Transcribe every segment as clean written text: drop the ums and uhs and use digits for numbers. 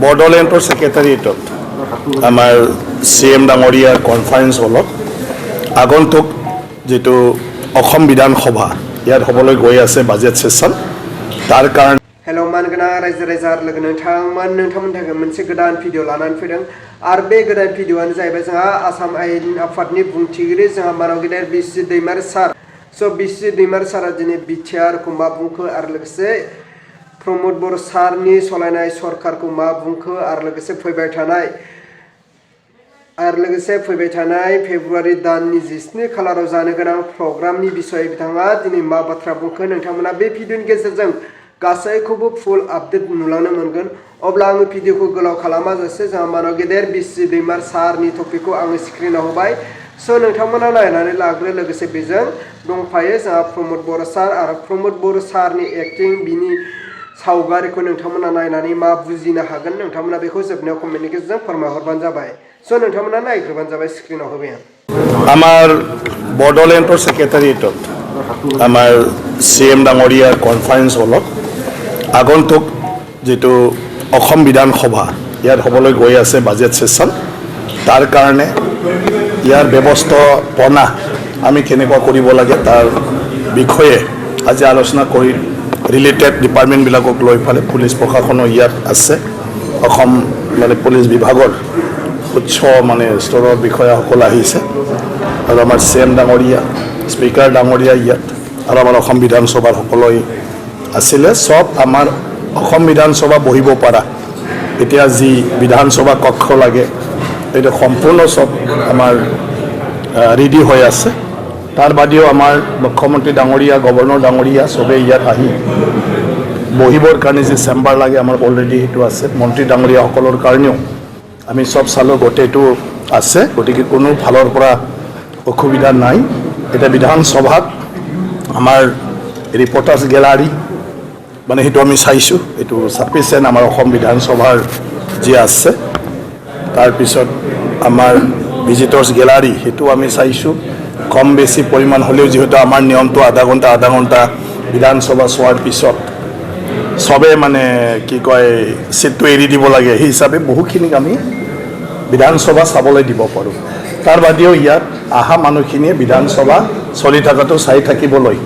বড়োলেণ্ডৰ ছেক্ৰেটাৰিয়েটত আমাৰ CM ডাঙৰীয়াৰ conference হলত আগন্তুক যেটো অসম বিধানসভা ইয়াত হ'বলৈ গৈ আছে বাজেট সেশন তাৰ কাৰণে हेलो मानगोनां रायजो राजा लोगो नोंथांमोननि थाखाय मोनसे गोदान भिडिअ लानानै फैदों आरो बे गोदान भिडिअआनो जाहैबाय जोंहा आसाम आयेन आफादनि बुंथिगिरि जोंहा मानाव गेदेर बिस्वजित दैमारी सार बिस्वजित दैमारी सारा दिनै बिटिआरखौ मा बुंखो आरो लोगोसे प्रमोद बर' सारनि सलायनाय सरकारखौ मा बुंखो आरो लोगोसे फैबाय थानाय फेब्रुवारि दाननि 17 खालाराव जानो गोनां प्रग्रामनि बिसय बिथाङा दिनै मा बाथ्रा बुंखो नोंथांमोना बे भिडिअनि गेजेरजों गासैखौबो फुल आपडेट नुलांनो मोनगोन अब्ला आङो भिडिअखौ गोलाव खालामाजासे जोंहा मानाव गेदेर बिस्वजित दैमारी सारनि टपिकखौ आङो स्क्रिनाव होबाय नोंथांमोना नायनानै लाग्रो लोगोसे बेजों दंफायो जोंहा प्रमोद बर' सार आरो प्रमोद बर' सारनि एक्टिं बिनि सावगारिखौ नोंथांमोना नायनानै मा बुजिनो हागोन नोंथांमोना बेखौ जोबनायाव कमेन्टनि गेजेरजों फोरमायहरबानो जाबाय नोंथांमोना नायग्रोबानो जाबाय स्क्रिनाव होबाय আমাৰ বড়োলেণ্ডৰ ছেক্ৰেটাৰিয়েটত আমাৰ CM ডাঙৰীয়াৰ কনফাৰেন্স হলত আগন্তুক যেটো অসম বিধানসভা ইয়াত হ'বলৈ গৈ আছে বাজেট সেশন তাৰ কাৰণে ইয়াৰ ব্যৱস্থাপনা আমি কেনেকুৱা কৰিব লাগে তাৰ বিষয়ে আজি আলোচনা কৰি ৰিলেটেড ডিপাৰ্টমেণ্টবিলাকক লৈ ফালে পুলিচ প্ৰশাসনো ইয়াত আছে অসম পুলিচ বিভাগৰ উচ্চ স্তৰৰ বিষয়াসকল আহিছে আৰু আমাৰ CM ডাঙৰীয়া স্পিকাৰ ডাঙৰীয়া ইয়াত আৰু আমাৰ অসম বিধানসভাৰ সকলোই আছিলে সব আমাৰ অসম বিধানসভা বহিব পৰা এতিয়া যি বিধানসভা কক্ষ লাগে এটা সম্পূৰ্ণ সব আমাৰ ৰেডি হৈ আছে তাৰ বাদেও আমাৰ মুখ্যমন্ত্ৰী ডাঙৰীয়া গভৰ্ণৰ ডাঙৰীয়া সবে ইয়াত আহি বহিবৰ কাৰণে যে চেম্বাৰ লাগে আমাৰ অলৰেডি সেইটো আছে মন্ত্ৰী ডাঙৰীয়াসকলৰ কাৰণেও আমি সব চালো গোটেইটো আছে গতিকে কোনো ফালৰ পৰা অসুবিধা নাই এটা বিধানসভাত আমাৰ ৰিপৰ্টাৰ্ছ গেলাৰী সেইটো আমি চাইছোঁ এইটো সাফিচিয়েণ্ট আমাৰ অসম বিধানসভাৰ যি আছে তাৰপিছত আমাৰ ভিজিটৰ্ছ গেলাৰী সেইটো আমি চাইছোঁ কম বেছি পৰিমাণ হ'লেও যেহেতু আমাৰ নিয়মটো আধা ঘণ্টা বিধানসভা চোৱাৰ পিছত সবে কি কয় চিটটো এৰি দিব লাগে সেই হিচাপে বহুখিনিক আমি বিধানসভা চাবলৈ দিব পাৰোঁ তাৰ বাদেও ইয়াত আহা মানুহখিনিয়ে বিধানসভা চলি থকাটো চাই থাকিবলৈ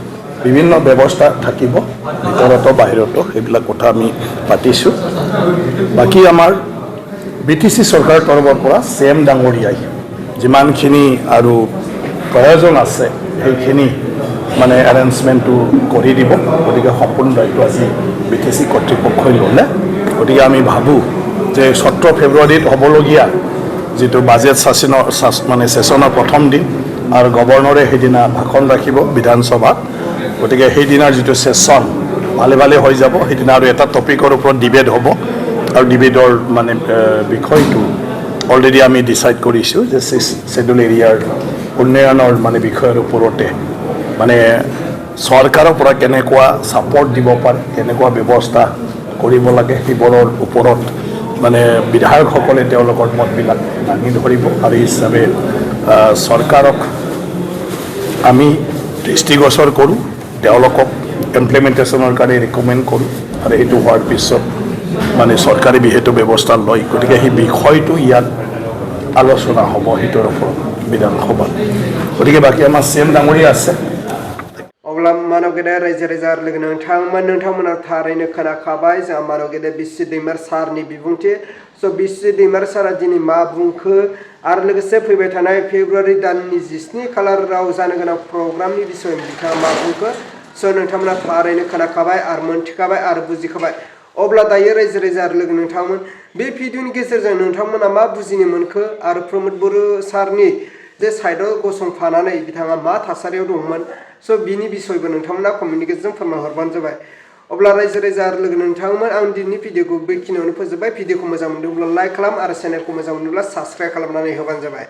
বিভিন্ন ব্যৱস্থা থাকিব ভিতৰতো বাহিৰতো সেইবিলাক কথা আমি পাতিছোঁ বাকী আমাৰ BTC চৰকাৰৰ তৰফৰ পৰা CM ডাঙৰীয়াই যিমানখিনি আৰু প্ৰয়োজন আছে সেইখিনি এৰেঞ্জমেণ্টটো কৰি দিব গতিকে সম্পূৰ্ণ দায়িত্ব আজি BTC কৰ্তৃপক্ষই ল'লে গতিকে আমি ভাবোঁ যে 17 ফেব্ৰুৱাৰীত হ'বলগীয়া যেটো বাজেট সেশনৰ প্ৰথম দিন আৰু গভৰ্ণৰে সেইদিনা ভাষণ ৰাখিব বিধানসভাত গতিকে সেইদিনাৰ যেটো সেশন ভালে হৈ যাব সেইদিনা আৰু এটা টপিকৰ ওপৰত ডিবেট হ'ব আৰু ডিবেটৰ বিষয়টো অলৰেডি আমি ডিসাইড কৰিছোঁ যে শেডিউল এৰিয়াৰ উন্নয়নৰ বিষয়ৰ ওপৰতে চৰকাৰৰ পৰা কেনেকুৱা ছাপৰ্ট দিব পাৰে কেনেকুৱা ব্যৱস্থা কৰিব লাগে সেইবোৰৰ ওপৰত বিধায়কসকলে তেওঁলোকৰ মতবিলাক দাঙি ধৰিব আৰু এই হিচাপে চৰকাৰক আমি দৃষ্টিগোচৰ কৰোঁ তেওঁলোকক ইমপ্লিমেণ্টেশ্যনৰ কাৰণে ৰিকমেণ্ড কৰোঁ আৰু এইটো হোৱাৰ পিছত চৰকাৰে বিহেতু ব্যৱস্থা লয় গতিকে সেই বিষয়টো ইয়াত আলোচনা হ'ব সেইটোৰ ওপৰত বিধানসভাত গতিকে বাকী আমাৰ CM ডাঙৰীয়া আছে अब्ला मानव गेदेर रायजो राजा लोगो नोंथांमोना थारैनो खोनाखाबाय जोंहा मानव गेदेर बिस्वजित दैमारी सारनि बिबुंथि बिस्वजित दैमारी सारा दिनै मा बुंखो आरो लोगोसे फैबाय थानाय फेब्रुवारि दाननि 17 खालाराव जानो गोनां प्रग्रामनि बिसय बिथाङा मा बुंखो नोंथांमोना थारैनो खोनाखाबाय आरो मोनथिखाबाय आरो बुजिखाबाय अब्ला दायो रायजो राजा लोगो नोंथांमोन बे भिडिअनि गेजेरजों नोंथांमोना मा बुजिनो मोनखो आरो प्रमोद बर' सारनि जे साइडआव गसंफानानै बिथाङा मा थासारियाव दंमोन बिनि बिसयबो नोंथांमोना कमेन्टनि गेजेरजों फोरमायहरबानो जाबाय अब्ला रायजो राजा लोगो नोंथांमोन आं दिनैनि भिडिअखौ बेखिनियावनो फोजोबबाय भिडिअखौ मोजां मोनदोंब्ला लाइक खालाम आरो चेनेलखौ मोजां मोनोब्ला साबस्क्राइब खालामनानै होबानो जाबाय